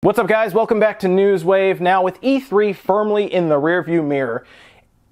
What's up, guys? Welcome back to Newswave. Now, with E3 firmly in the rearview mirror,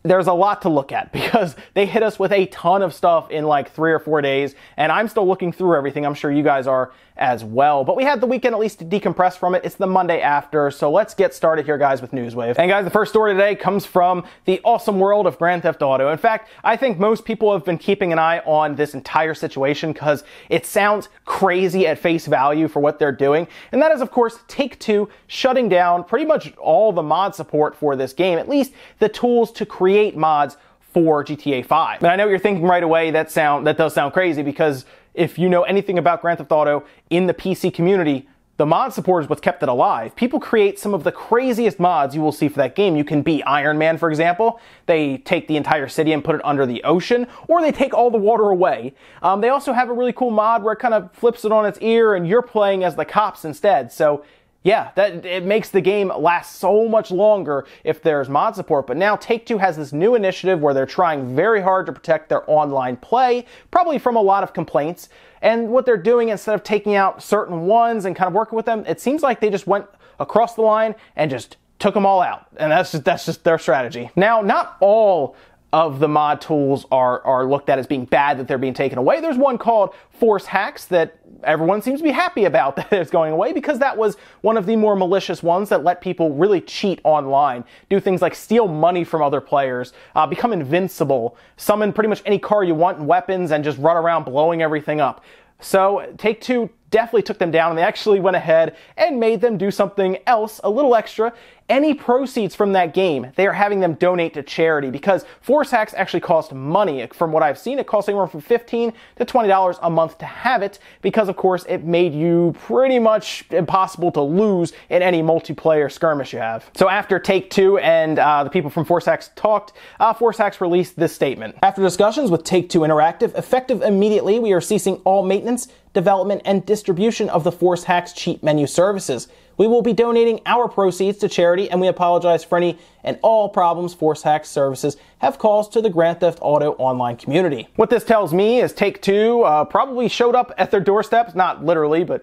there's a lot to look at because they hit us with a ton of stuff in like 3 or 4 days, and I'm still looking through everything. I'm sure you guys are as well. But we had the weekend at least to decompress from it. It's the Monday after, so let's get started here, guys, with Newswave. And guys, the first story today comes from the awesome world of Grand Theft Auto. In fact, I think most people have been keeping an eye on this entire situation because it sounds crazy at face value for what they're doing. And that is, of course, Take-Two shutting down pretty much all the mod support for this game, at least the tools to create mods for GTA 5. And I know you're thinking right away that does sound crazy, because if you know anything about Grand Theft Auto in the PC community, the mod support is what's kept it alive. People create some of the craziest mods you will see for that game. You can be Iron Man, for example. They take the entire city and put it under the ocean, or they take all the water away. They also have a really cool mod where it kind of flips it on its ear and you're playing as the cops instead. So yeah, it makes the game last so much longer if there's mod support. But now Take-Two has this new initiative where they're trying very hard to protect their online play, probably from a lot of complaints. And what they're doing, instead of taking out certain ones and kind of working with them, it seems like they just went across the line and just took them all out. And that's just their strategy. Now, not all of the mod tools are looked at as being bad, that they're being taken away. There's one called Force Hacks that everyone seems to be happy about that it's going away, because that was one of the more malicious ones that let people really cheat online, do things like steal money from other players, become invincible, summon pretty much any car you want and weapons, and just run around blowing everything up. So Take-Two definitely took them down, and they actually went ahead and made them do something else, a little extra. Any proceeds from that game, they are having them donate to charity, because Force Hacks actually cost money. From what I've seen, it costs anywhere from $15 to $20 a month to have it, because of course it made you pretty much impossible to lose in any multiplayer skirmish you have. So after Take-Two and the people from Force Hacks talked, Force Hacks released this statement. After discussions with Take-Two Interactive, effective immediately, we are ceasing all maintenance, development, and distribution of the Force Hacks cheat menu services. We will be donating our proceeds to charity, and we apologize for any and all problems Force Hacks services have caused to the Grand Theft Auto online community. What this tells me is Take-Two probably showed up at their doorsteps, not literally, but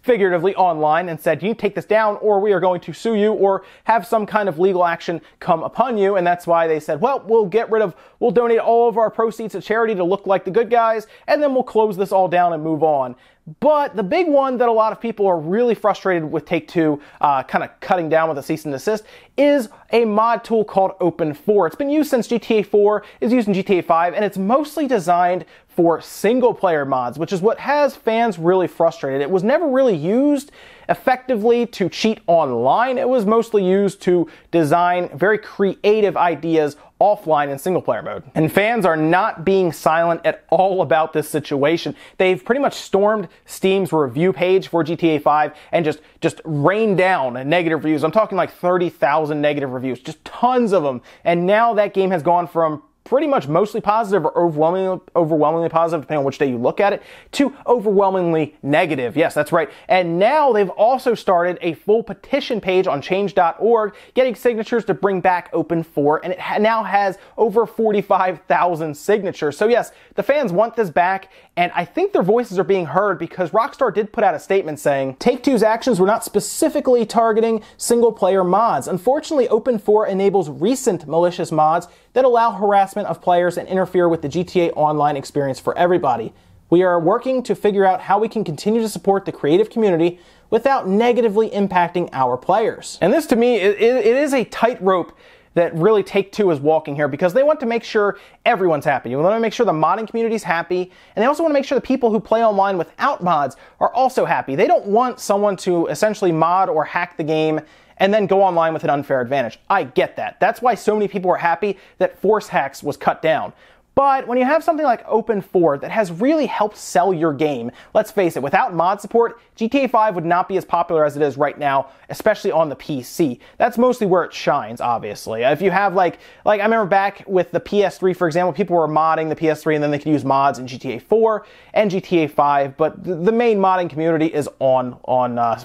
figuratively online, and said, you take this down or we are going to sue you or have some kind of legal action come upon you. And that's why they said, well, we'll donate all of our proceeds to charity to look like the good guys, and then we'll close this all down and move on. But the big one that a lot of people are really frustrated with Take-Two kind of cutting down with a cease and desist is a mod tool called Open4. It's been used since GTA 4, is used in GTA 5, and it's mostly designed for single-player mods, which is what has fans really frustrated. It was never really used effectively to cheat online. It was mostly used to design very creative ideas offline in single-player mode. And fans are not being silent at all about this situation. They've pretty much stormed Steam's review page for GTA 5 and just rained down negative reviews. I'm talking like 30,000 negative reviews, just tons of them. And now that game has gone from pretty much mostly positive or overwhelmingly positive, depending on which day you look at it, to overwhelmingly negative. Yes, that's right. And now they've also started a full petition page on change.org, getting signatures to bring back Open4, and it now has over 45,000 signatures. So yes, the fans want this back, and I think their voices are being heard, because Rockstar did put out a statement saying, Take-Two's actions were not specifically targeting single-player mods. Unfortunately, Open4 enables recent malicious mods that allow harassment of players and interfere with the GTA Online experience for everybody. We are working to figure out how we can continue to support the creative community without negatively impacting our players. And this, to me, it is a tightrope that really Take-Two is walking here, because they want to make sure everyone's happy. They want to make sure the modding community is happy, and they also want to make sure the people who play online without mods are also happy. They don't want someone to essentially mod or hack the game and then go online with an unfair advantage. I get that. That's why so many people are happy that Force Hacks was cut down. But when you have something like Open4 that has really helped sell your game, let's face it, without mod support, GTA 5 would not be as popular as it is right now, especially on the PC. That's mostly where it shines, obviously. If you have like I remember back with the PS3, for example, people were modding the PS3 and then they could use mods in GTA 4 and GTA 5, but the main modding community is on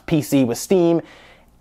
PC with Steam.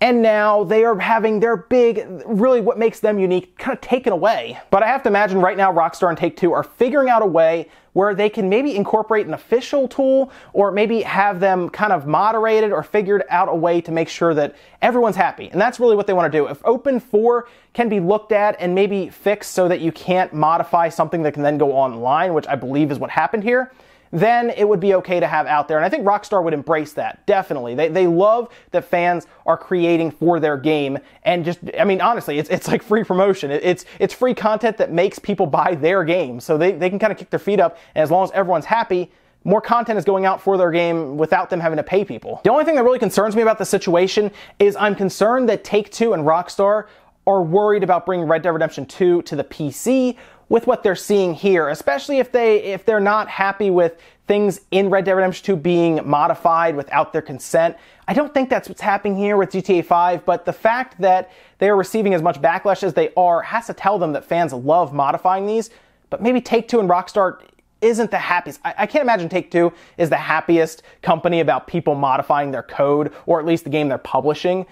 and now they are having their big, really what makes them unique, kind of taken away. But I have to imagine right now Rockstar and Take-Two are figuring out a way where they can maybe incorporate an official tool, or maybe have them kind of moderated or figured out a way to make sure that everyone's happy. And that's really what they want to do. If Open 4 can be looked at and maybe fixed so that you can't modify something that can then go online, which I believe is what happened here, then it would be okay to have out there. And I think Rockstar would embrace that, definitely. They love that fans are creating for their game, and just, I mean, honestly, it's like free promotion. It's free content that makes people buy their game, so they can kind of kick their feet up, and as long as everyone's happy, more content is going out for their game without them having to pay people. The only thing that really concerns me about the situation is I'm concerned that Take-Two and Rockstar are worried about bringing Red Dead Redemption 2 to the PC with what they're seeing here, especially if they're not happy with things in Red Dead Redemption 2 being modified without their consent. I don't think that's what's happening here with GTA 5, but the fact that they are receiving as much backlash as they are has to tell them that fans love modifying these, but maybe Take-Two and Rockstar isn't the happiest. I can't imagine Take-Two is the happiest company about people modifying their code, or at least the game they're publishing.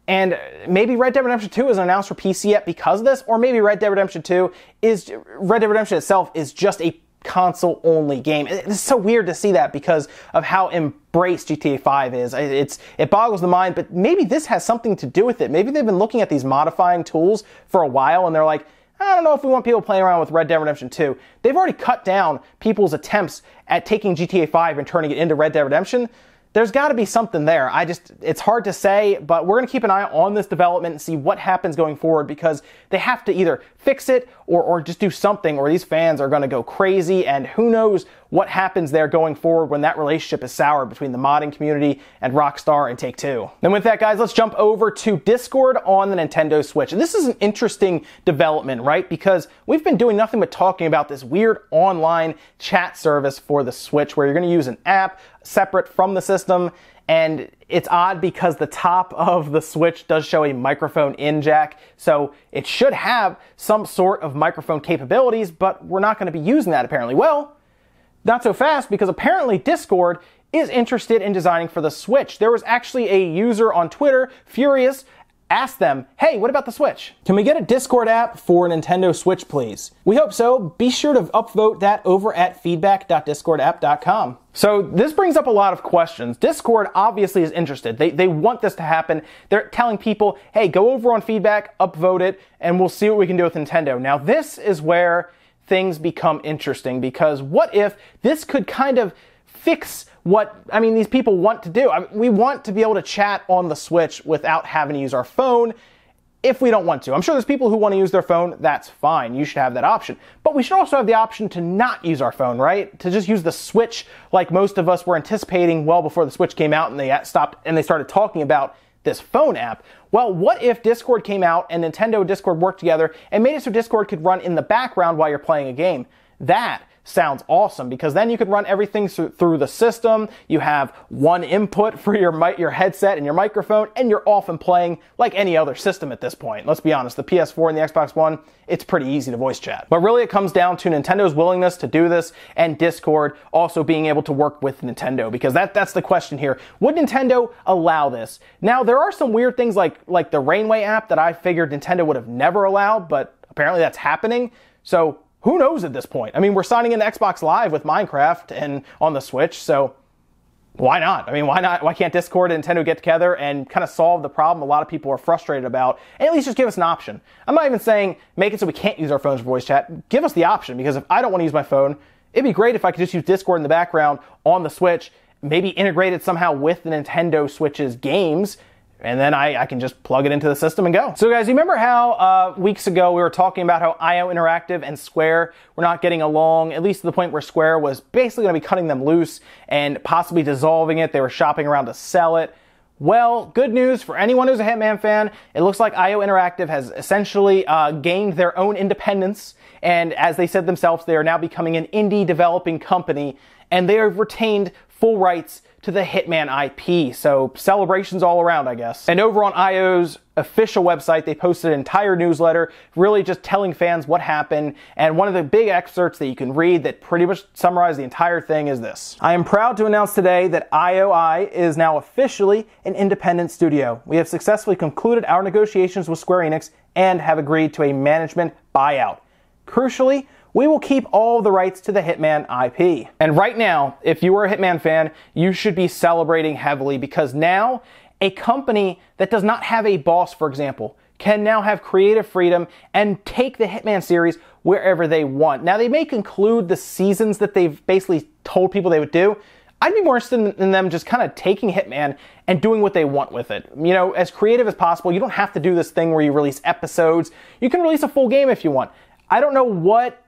And maybe Red Dead Redemption 2 isn't announced for PC yet because of this, or maybe Red Dead Redemption itself is just a console-only game. It's so weird to see that because of how embraced GTA 5 is. It boggles the mind, but maybe this has something to do with it. Maybe they've been looking at these modifying tools for a while, and they're like, I don't know if we want people playing around with Red Dead Redemption 2. They've already cut down people's attempts at taking GTA 5 and turning it into Red Dead Redemption. There's got to be something there. It's hard to say, but we're going to keep an eye on this development and see what happens going forward, because they have to either fix it or just do something, or these fans are going to go crazy, and who knows what happens there going forward when that relationship is sour between the modding community and Rockstar and Take-Two. Then with that, guys, let's jump over to Discord on the Nintendo Switch. And this is an interesting development, right? Because we've been doing nothing but talking about this weird online chat service for the Switch where you're going to use an app separate from the system, and it's odd because the top of the Switch does show a microphone in jack, so it should have some sort of microphone capabilities, but we're not going to be using that apparently. Well, not so fast, because apparently Discord is interested in designing for the Switch. There was actually a user on Twitter, Furious, asked them, hey, what about the Switch? Can we get a Discord app for Nintendo Switch, please? We hope so. Be sure to upvote that over at feedback.discordapp.com. So this brings up a lot of questions. Discord obviously is interested. They want this to happen. They're telling people, hey, go over on feedback, upvote it, and we'll see what we can do with Nintendo. Now this is where things become interesting, because what if this could kind of fix what, these people want to do? We want to be able to chat on the Switch without having to use our phone if we don't want to. I'm sure there's people who want to use their phone. That's fine. You should have that option. But we should also have the option to not use our phone, right? To just use the Switch like most of us were anticipating well before the Switch came out and they stopped and they started talking about this phone app. Well, what if Discord came out and Nintendo and Discord worked together and made it so Discord could run in the background while you're playing a game? That sounds awesome, because then you could run everything through the system. You have one input for your headset and your microphone, and you're off and playing like any other system at this point. Let's be honest, the PS4 and the Xbox One, it's pretty easy to voice chat. But really it comes down to Nintendo's willingness to do this, and Discord also being able to work with Nintendo, because that's the question here. Would Nintendo allow this? Now, there are some weird things like the Rainway app that I figured Nintendo would have never allowed, but apparently that's happening. So who knows at this point? We're signing into Xbox Live with Minecraft and on the Switch, so why not? Why not? Why can't Discord and Nintendo get together and kind of solve the problem a lot of people are frustrated about, and at least just give us an option? I'm not even saying make it so we can't use our phones for voice chat. Give us the option, because if I don't want to use my phone, it'd be great if I could just use Discord in the background on the Switch, maybe integrate it somehow with the Nintendo Switch's games, and then I can just plug it into the system and go. So guys, you remember how weeks ago we were talking about how IO Interactive and Square were not getting along, at least to the point where Square was basically going to be cutting them loose and possibly dissolving it. They were shopping around to sell it. Well, good news for anyone who's a Hitman fan. It looks like IO Interactive has essentially gained their own independence, and as they said themselves, they are now becoming an indie developing company, and they have retained full rights to the Hitman IP. So celebrations all around, I guess. And over on IO's official website, they posted an entire newsletter really just telling fans what happened. And one of the big excerpts that you can read that pretty much summarizes the entire thing is this. I am proud to announce today that IOI is now officially an independent studio. We have successfully concluded our negotiations with Square Enix and have agreed to a management buyout. Crucially, we will keep all the rights to the Hitman IP. And right now, if you are a Hitman fan, you should be celebrating heavily because now a company that does not have a boss, for example, can now have creative freedom and take the Hitman series wherever they want. Now, they may conclude the seasons that they've basically told people they would do. I'd be more interested in them just kind of taking Hitman and doing what they want with it. You know, as creative as possible. You don't have to do this thing where you release episodes. You can release a full game if you want. I don't know what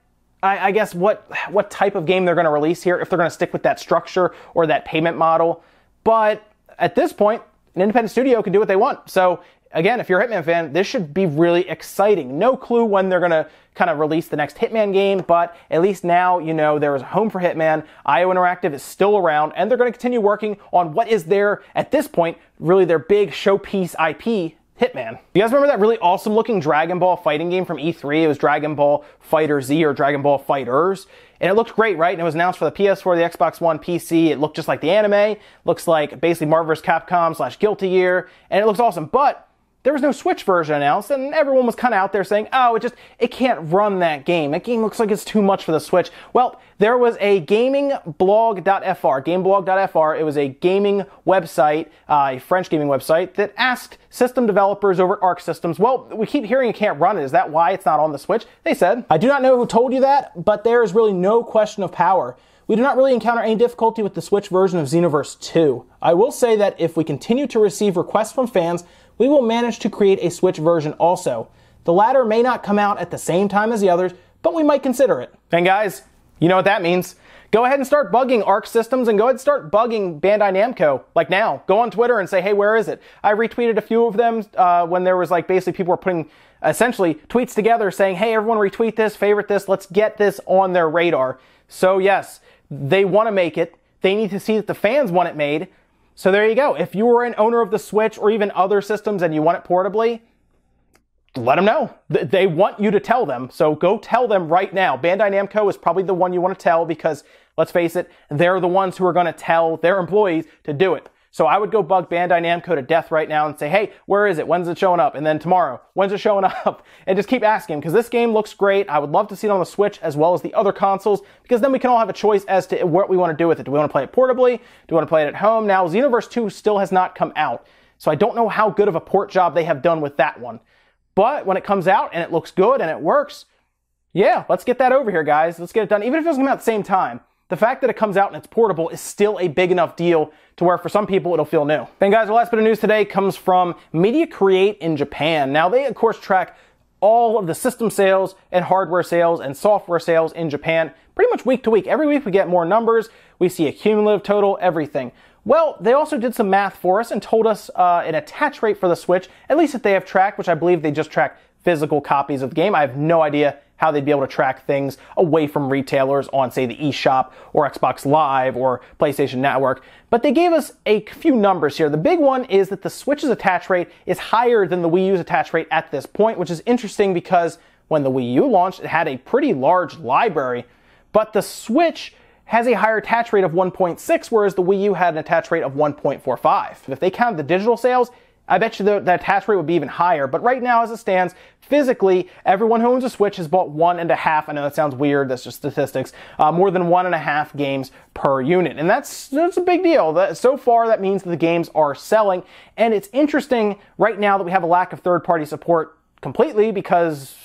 type of game they're going to release here, if they're going to stick with that structure or that payment model. But at this point, an independent studio can do what they want. So again, if you're a Hitman fan, this should be really exciting. No clue when they're going to kind of release the next Hitman game, but at least now you know there is a home for Hitman. IO Interactive is still around, and they're going to continue working on what is their, at this point, really their big showpiece IP, Hitman. You guys remember that really awesome looking Dragon Ball fighting game from E3? It was Dragon Ball Fighter Z or Dragon Ball Fighters. And it looked great, right? And it was announced for the PS4, the Xbox One, PC. It looked just like the anime. Looks like basically Marvel vs. Capcom / Guilty Gear. And it looks awesome. But there was no Switch version announced, and everyone was kind of out there saying, oh, it can't run that game. That game looks like it's too much for the Switch. Well, there was a gameblog.fr. It was a gaming website, a French gaming website, that asked system developers over at Arc Systems, well, we keep hearing it can't run it. Is that why it's not on the Switch? They said, I do not know who told you that, but there is really no question of power. We do not really encounter any difficulty with the Switch version of Xenoverse 2. I will say that if we continue to receive requests from fans, we will manage to create a Switch version also. The latter may not come out at the same time as the others, but we might consider it. And guys, you know what that means. Go ahead and start bugging Arc Systems and go ahead and start bugging Bandai Namco. Like now, go on Twitter and say, hey, where is it? I retweeted a few of them when there was like basically people were putting essentially tweets together saying, hey, everyone retweet this, favorite this, let's get this on their radar. So yes, they want to make it. They need to see that the fans want it made. So there you go. If you were an owner of the Switch or even other systems and you want it portably, let them know. They want you to tell them. So go tell them right now. Bandai Namco is probably the one you want to tell because, let's face it, they're the ones who are going to tell their employees to do it. So I would go bug Bandai Namco to death right now and say, hey, where is it? When's it showing up? And then tomorrow, when's it showing up? And just keep asking because this game looks great. I would love to see it on the Switch as well as the other consoles because then we can all have a choice as to what we want to do with it. Do we want to play it portably? Do we want to play it at home? Now, Xenoverse 2 still has not come out. So I don't know how good of a port job they have done with that one. But when it comes out and it looks good and it works, yeah, let's get that over here, guys. Let's get it done. Even if it doesn't come out at the same time. The fact that it comes out and it's portable is still a big enough deal to where for some people it'll feel new. And guys, the last bit of news today comes from Media Create in Japan. Now they of course track all of the system sales and hardware sales and software sales in Japan pretty much week to week. Every week we get more numbers, we see a cumulative total, everything. Well, they also did some math for us and told us an attach rate for the Switch, at least that they have tracked, which I believe they just track physical copies of the game. I have no idea how they'd be able to track things away from retailers on, say, the eShop or Xbox Live or PlayStation Network. But they gave us a few numbers here. The big one is that the Switch's attach rate is higher than the Wii U's attach rate at this point, which is interesting because when the Wii U launched, it had a pretty large library. But the Switch has a higher attach rate of 1.6, whereas the Wii U had an attach rate of 1.45. If they count the digital sales, I bet you the attach rate would be even higher. But right now, as it stands, physically, everyone who owns a Switch has bought 1.5. I know that sounds weird. That's just statistics. More than 1.5 games per unit. And that's a big deal. So far, that means that the games are selling. And it's interesting right now that we have a lack of third-party support completely because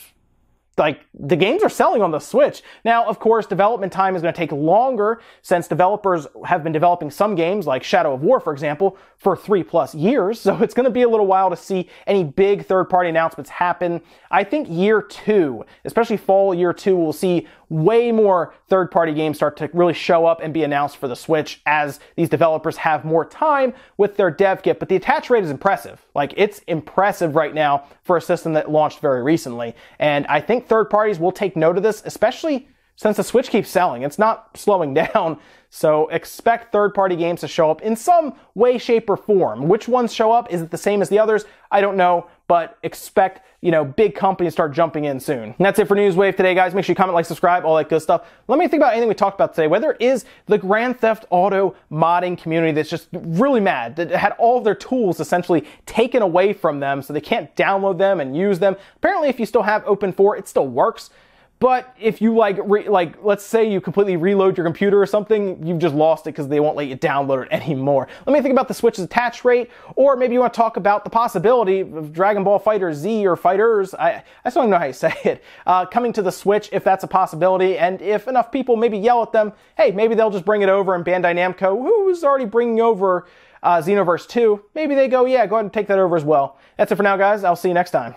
like the games are selling on the Switch. Now, of course, development time is going to take longer since developers have been developing some games like Shadow of War, for example, for 3+ years. So it's going to be a little while to see any big third-party announcements happen. I think year 2, especially fall year 2, we'll see way more third-party games start to really show up and be announced for the Switch as these developers have more time with their dev kit. But the attach rate is impressive. Like, it's impressive right now for a system that launched very recently. And I think third parties will take note of this, especially since the Switch keeps selling. It's not slowing down. So expect third-party games to show up in some way, shape, or form. Which ones show up? Is it the same as the others? I don't know, but expect, big companies start jumping in soon. And that's it for Newswave today, guys. Make sure you comment, like, subscribe, all that good stuff. Let me think about anything we talked about today, whether it is the Grand Theft Auto modding community that's just really mad, that had all of their tools essentially taken away from them so they can't download them and use them. Apparently, if you still have Open 4, it still works. But if you let's say you completely reload your computer or something, you've just lost it because they won't let you download it anymore. Let me think about the Switch's attach rate, or maybe you want to talk about the possibility of Dragon Ball Fighter Z or Fighters, I just don't even know how you say it, coming to the Switch, if that's a possibility, and if enough people maybe yell at them, hey, maybe they'll just bring it over, and Bandai Namco, who's already bringing over Xenoverse 2, maybe they go, yeah, go ahead and take that over as well. That's it for now, guys. I'll see you next time.